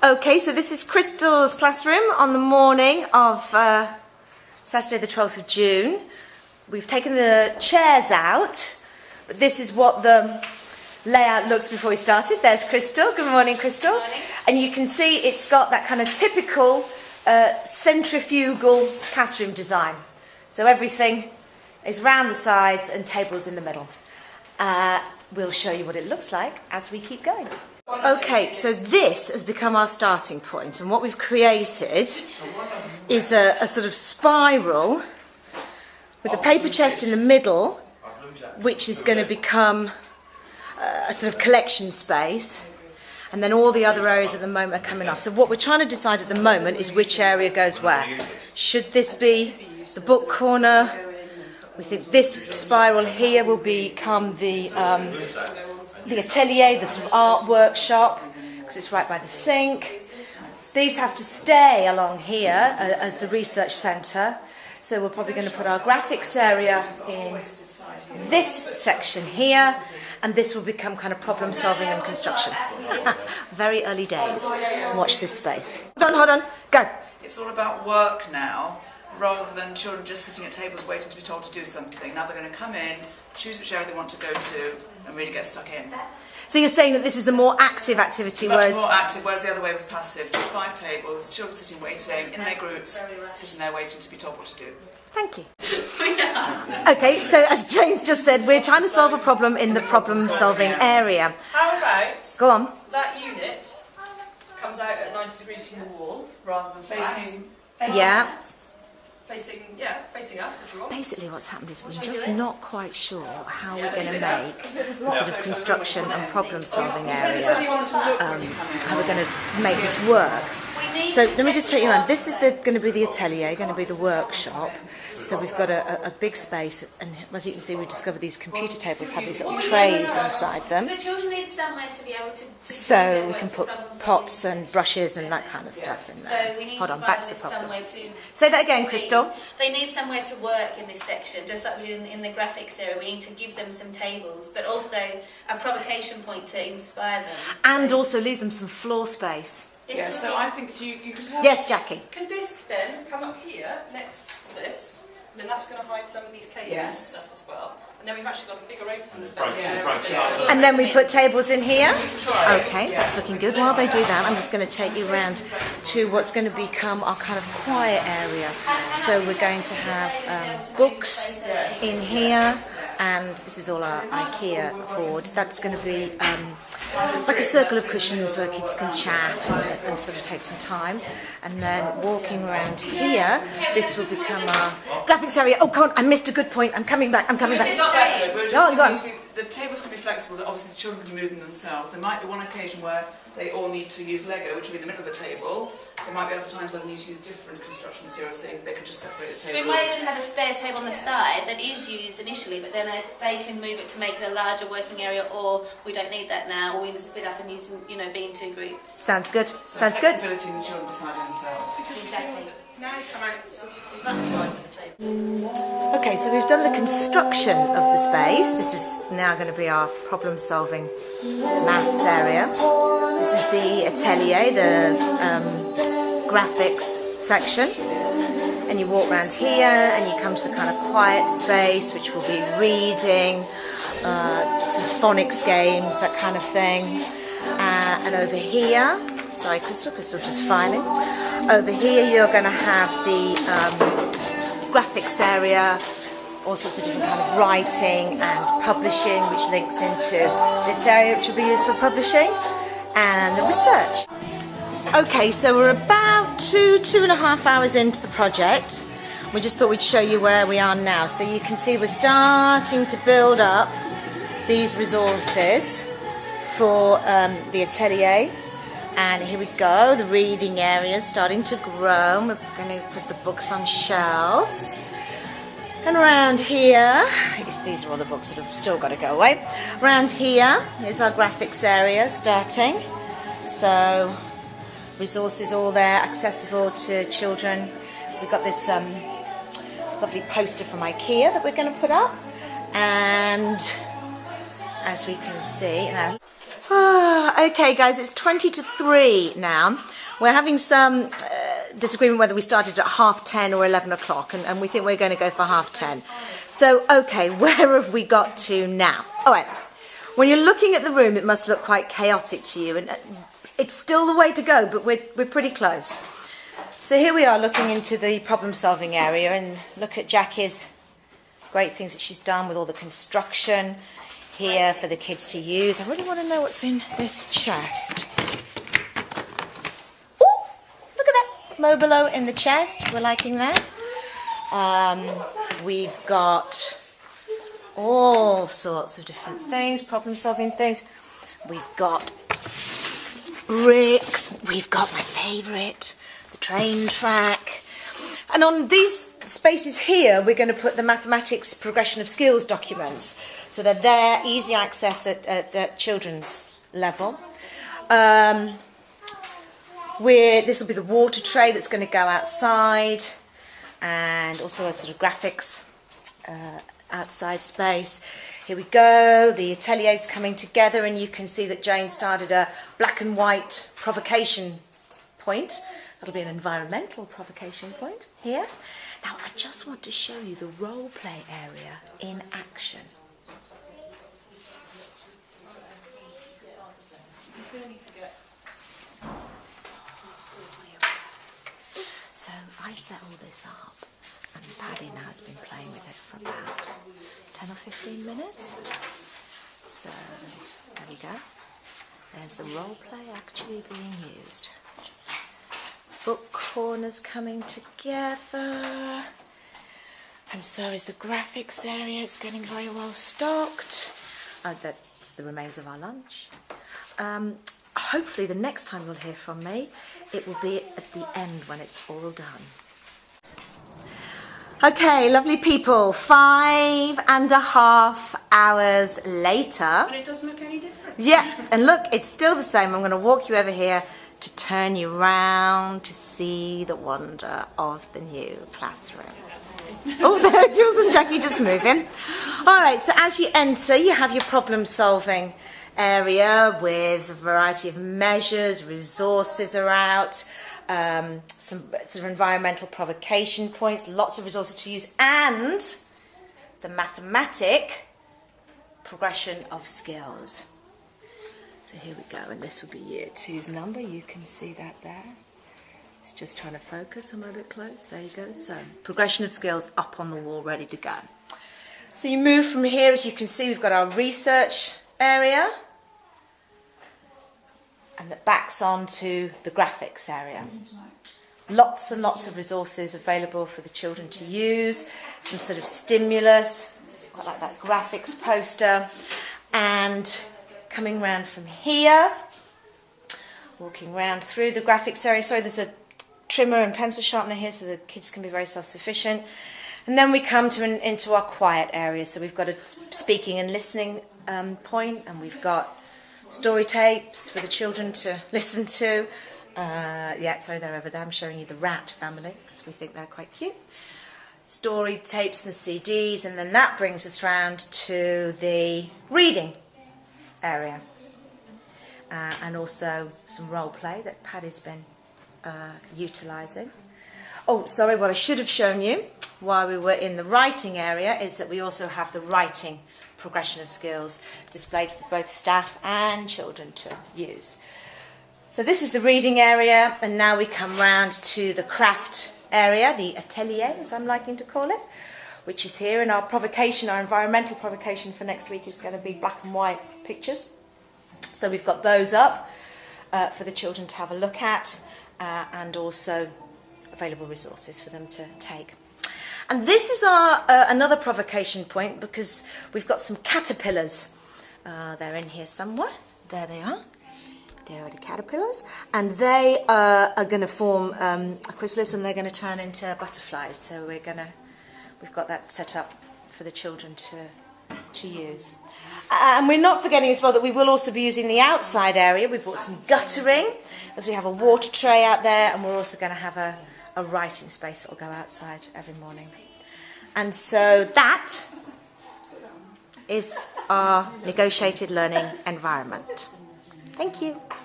Okay, so this is Crystal's classroom on the morning of Saturday the 12th of June. We've taken the chairs out, but this is what the layout looks before we started. There's Crystal. Good morning, Crystal. Good morning. And you can see it's got that kind of typical centrifugal classroom design. So everything is round the sides and tables in the middle. We'll show you what it looks like as we keep going. Okay, so this has become our starting point, and what we've created is a sort of spiral with a paper chest in the middle, which is going to become a sort of collection space, and then all the other areas at the moment are coming off. So what we're trying to decide at the moment is which area goes where. Should this be the book corner? We think this spiral here will become the atelier, the sort of art workshop, because it's right by the sink. These have to stay along here as the research centre. So we're probably going to put our graphics area in this section here, and this will become kind of problem solving and construction. Very early days. Watch this space. Hold on, go. It's all about work now, rather than children just sitting at tables waiting to be told to do something. Now they're going to come in, choose which area they want to go to, and really get stuck in. So you're saying that this is a more active activity, Much more active, whereas the other way was passive. Just 5 tables, children sitting waiting, in their groups, sitting there waiting to be told what to do. Thank you. Okay, so as Jane's just said, we're trying to solve a problem in the problem-solving area. How about Go on. that unit comes out at 90 degrees from the wall, rather than facing Yeah. facing us if you want. Basically what's happened is we're just not quite sure how we're going to make the sort of construction and problem-solving area, how we're going to make this work. So let me just take you around. This is going to be the atelier, going to be the workshop. So we've got a big space, and as you can see, we've discovered these computer tables have these little trays inside them. The children need somewhere to be able to So we can put pots and brushes and that kind of stuff in there. So we need Hold to on, back provide to the this problem. somewhere to... Say that again, Crystal. They need somewhere to work in this section, just like we did in the graphics area. We need to give them some tables, but also a provocation point to inspire them. And also leave them some floor space. Yeah, so I think you could have... Yes, Jackie. Can this then come up here next to this? And then that's going to hide some of these cables and stuff as well. And then we've actually got a bigger open space. And then we put tables in here. Okay, that's looking good. While they do that, I'm just going to take you around to what's going to become our kind of quiet area. So we're going to have books in here, and this is all our IKEA board. That's going to be like a circle of cushions where kids can chat and sort of take some time. And then walking around here, this will become our graphics area. Oh, come on, I missed a good point. I'm coming back. It's not that good. We're just Go on. the tables can be flexible, that obviously the children can move them themselves. There might be one occasion where they all need to use Lego, which will be in the middle of the table. There might be other times where they need to use different construction materials, so they can just separate the tables. So we might even have a spare table on the side that is used initially, but then they can move it to make it a larger working area, or we don't need that now, or we can split up and use, be in 2 groups. Sounds good. So Sounds good. flexibility and the children deciding themselves. Exactly. Now you come out sort of on that side of the table. Okay, so we've done the construction of the space. This is now going to be our problem-solving maths area. This is the atelier, the graphics section. And you walk around here and you come to the kind of quiet space, which will be reading, some phonics games, that kind of thing. And over here, sorry Crystal's just filing. Over here you're going to have the graphics area, all sorts of different kind of writing and publishing, which links into this area, which will be used for publishing, and the research. Okay, so we're about 2.5 hours into the project. We just thought we'd show you where we are now. So you can see we're starting to build up these resources for the atelier. And here we go, the reading area is starting to grow. We're going to put the books on shelves. And around here, these are all the books that have still got to go away. Around here is our graphics area starting. So resources all there, accessible to children. We've got this lovely poster from IKEA that we're going to put up. And as we can see, now Okay, guys, it's 20 to 3 now. We're having some disagreement whether we started at 10:30 or 11 o'clock, and we think we're going to go for 10:30. So, okay, where have we got to now? All right, when you're looking at the room, it must look quite chaotic to you, and it's still the way to go, but we're pretty close. So here we are looking into the problem-solving area, and look at Jackie's great things that she's done with all the construction here for the kids to use. I really want to know what's in this chest. Oh, look at that Mobilo in the chest. We're liking that. We've got all sorts of different things, problem-solving things. We've got bricks. We've got my favourite, the train track. And on these spaces here, we're going to put the mathematics progression of skills documents. So they're there, easy access at children's level. This will be the water tray that's going to go outside, and also a sort of graphics outside space. Here we go, the atelier's coming together, and you can see that Jane started a black and white provocation point. That'll be an environmental provocation point here. Now, I just want to show you the role play area in action. So I set all this up, and Paddy now has been playing with it for about 10 or 15 minutes. So there we go. There's the role play actually being used. Book corners coming together, and so is the graphics area. It's getting very well stocked. That's the remains of our lunch. Hopefully the next time you'll hear from me, it will be at the end when it's all done. Okay, lovely people, 5.5 hours later. And it doesn't look any different. Yeah, and look, it's still the same. I'm going to walk you over here to turn you round to see the wonder of the new classroom. Oh, there, Jules and Jackie just moving. All right, so as you enter, you have your problem-solving area with a variety of measures, resources are out, some sort of environmental provocation points, lots of resources to use, and the mathematic progression of skills. So here we go, and this will be year 2's number. You can see that there. It's just trying to focus. I'm a bit close. There you go. So progression of skills up on the wall, ready to go. So you move from here. As you can see, we've got our research area, and that backs on to the graphics area. Lots and lots of resources available for the children to use. Some sort of stimulus, quite like that graphics poster, and coming round from here, walking round through the graphics area. Sorry, there's a trimmer and pencil sharpener here so the kids can be very self-sufficient. And then we come to into our quiet area. So we've got a speaking and listening point, and we've got story tapes for the children to listen to. Yeah, sorry, they're over there. I'm showing you the rat family because we think they're quite cute. Story tapes and CDs, and then that brings us round to the reading area, and also some role play that Paddy's been utilising. Oh, sorry, what I should have shown you while we were in the writing area is that we also have the writing progression of skills displayed for both staff and children to use. So this is the reading area, and now we come round to the craft area, the atelier as I'm liking to call it, which is here. And our provocation, our environmental provocation for next week is going to be black and white pictures. So we've got those up for the children to have a look at, and also available resources for them to take. And this is our another provocation point, because we've got some caterpillars. They're in here somewhere. There they are. There are the caterpillars, and they are going to form a chrysalis, and they're going to turn into butterflies. So we've got that set up for the children to use. And we're not forgetting as well that we will also be using the outside area. We've brought some guttering, as we have a water tray out there, and we're also going to have a writing space that will go outside every morning. And so that is our negotiated learning environment. Thank you.